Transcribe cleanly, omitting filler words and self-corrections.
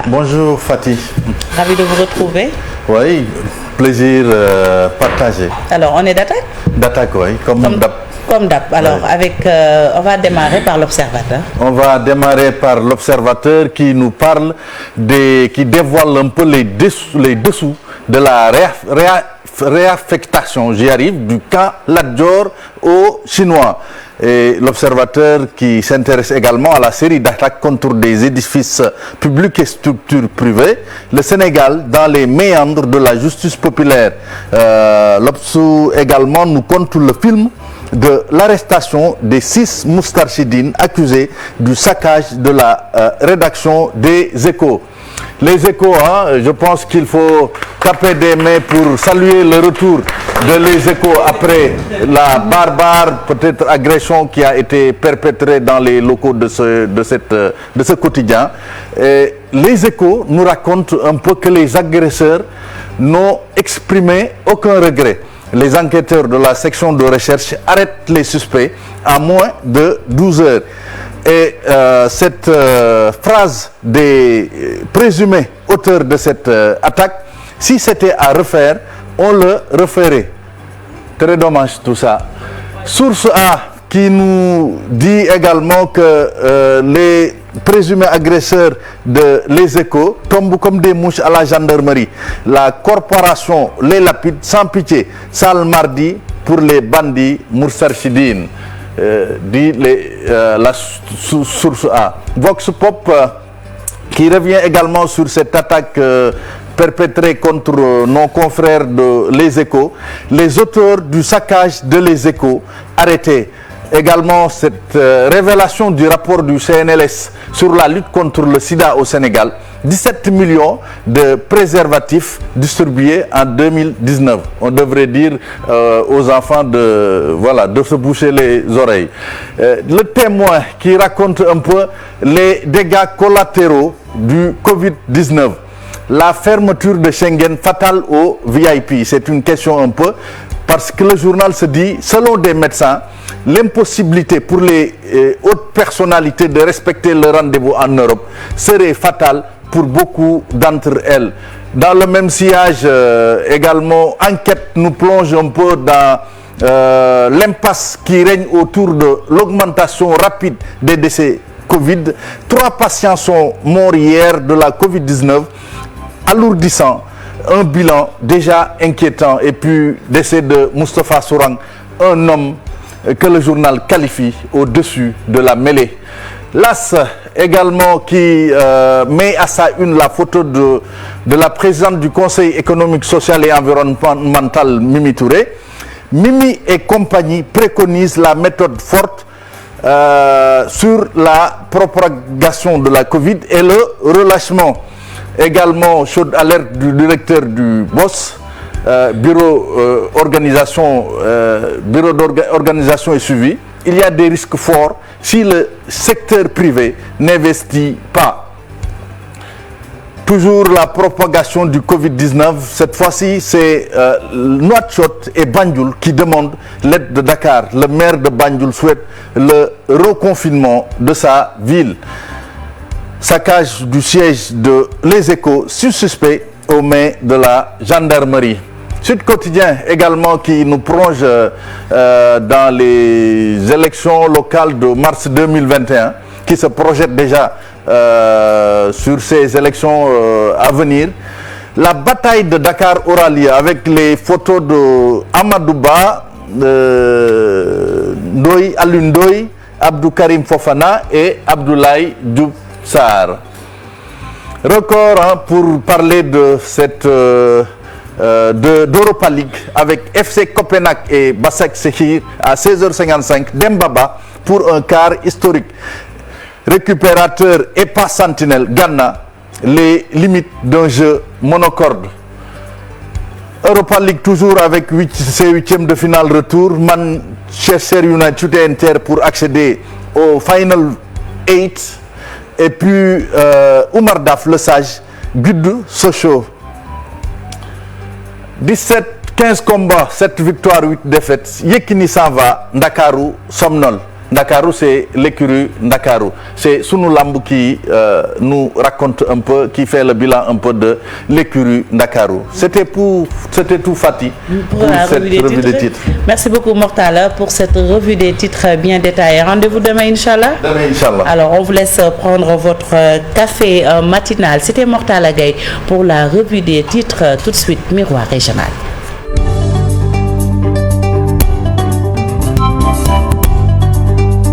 Bonjour Fatih. Ravi de vous retrouver. Oui, plaisir partagé. Alors, on est d'attaque? D'attaque, oui, comme d'hab. Comme d'hab. Alors, on va démarrer par l'Observateur. On va démarrer par l'Observateur qui nous parle qui dévoile un peu les dessous de la réaffectation, j'y arrive, du camp Lat Dior aux Chinois. Et l'Observateur qui s'intéresse également à la série d'attaques contre des édifices publics et structures privées. Le Sénégal dans les méandres de la justice populaire. L'Obs également nous compte le film de l'arrestation des 6 Moustarchidines accusés du saccage de la rédaction des Échos. Les Échos, je pense qu'il faut taper des mains pour saluer le retour de Les Échos après la barbare peut-être agression qui a été perpétrée dans les locaux de ce quotidien. Et Les Échos nous racontent un peu que les agresseurs n'ont exprimé aucun regret. Les enquêteurs de la section de recherche arrêtent les suspects à moins de 12 heures. Et cette phrase des présumés auteurs de cette attaque, si c'était à refaire, on le referait. Très dommage tout ça. Source A qui nous dit également que les présumés agresseurs de Les Échos tombent comme des mouches à la gendarmerie. La corporation les lapide sans pitié. Sale mardi pour les bandits Moustarchidines. Dit la source A. Vox Pop qui revient également sur cette attaque perpétrée contre nos confrères de Les Échos. Les auteurs du saccage de Les Échos arrêtés. Également cette révélation du rapport du CNLS sur la lutte contre le sida au Sénégal. 17 millions de préservatifs distribués en 2019. On devrait dire aux enfants de se boucher les oreilles. Le Témoin qui raconte un peu les dégâts collatéraux du Covid-19. La fermeture de Schengen fatale aux VIP. C'est une question un peu parce que le journal se dit, selon des médecins, l'impossibilité pour les hautes personnalités de respecter le rendez-vous en Europe serait fatale pour beaucoup d'entre elles. Dans le même sillage, également, enquête nous plonge un peu dans l'impasse qui règne autour de l'augmentation rapide des décès Covid. 3 patients sont morts hier de la Covid-19, alourdissant un bilan déjà inquiétant. Et puis, décès de Moustapha Sourang, un homme que le journal qualifie au-dessus de la mêlée. L'As également qui met à sa une la photo de la présidente du Conseil économique, social et environnemental, Mimi Touré. Mimi et compagnie préconisent la méthode forte sur la propagation de la Covid et le relâchement. Également, chaude alerte du directeur du BOSS, bureau d'organisation et suivi. Il y a des risques forts si le secteur privé n'investit pas. Toujours la propagation du Covid-19, cette fois-ci c'est Nouakchott et Banjul qui demandent l'aide de Dakar. Le maire de Banjul souhaite le reconfinement de sa ville. Saccage du siège de Les Échos suspect aux mains de la gendarmerie. Sud Quotidien également qui nous plonge dans les élections locales de mars 2021, qui se projette déjà sur ces élections à venir. La bataille de Dakar aura lieu avec les photos de Amadouba, Alioune Ndoye, Abdou Karim Fofana et Abdoulaye Diouf Sarr. Record pour parler de cette d'Europa League avec FC Copenhague et Basak Sekir à 16h55 Dembaba pour un quart historique. Récupérateur et pas sentinelle, Ghana, les limites d'un jeu monocorde. Europa League toujours avec ses huitièmes de finale retour. Manchester United et Inter pour accéder au Final 8. Et puis Oumar Daf, le sage, Gudu Sochaux. 15 combats, 7 victoires, 8 défaites. Yekini s'en va, Ndakaru somnol. Ndakaaru, c'est l'écurie Ndakaaru. C'est Sunu Lamb qui nous raconte un peu, qui fait le bilan un peu de l'écurie Ndakaaru. C'était tout, Fati, pour cette revue des titres. Merci beaucoup Mortala pour cette revue des titres bien détaillée. Rendez-vous demain, Inch'Allah. Demain, Inch'Allah. Alors, on vous laisse prendre votre café matinal. C'était Mortala Gaye pour la revue des titres. Tout de suite, Miroir Régional.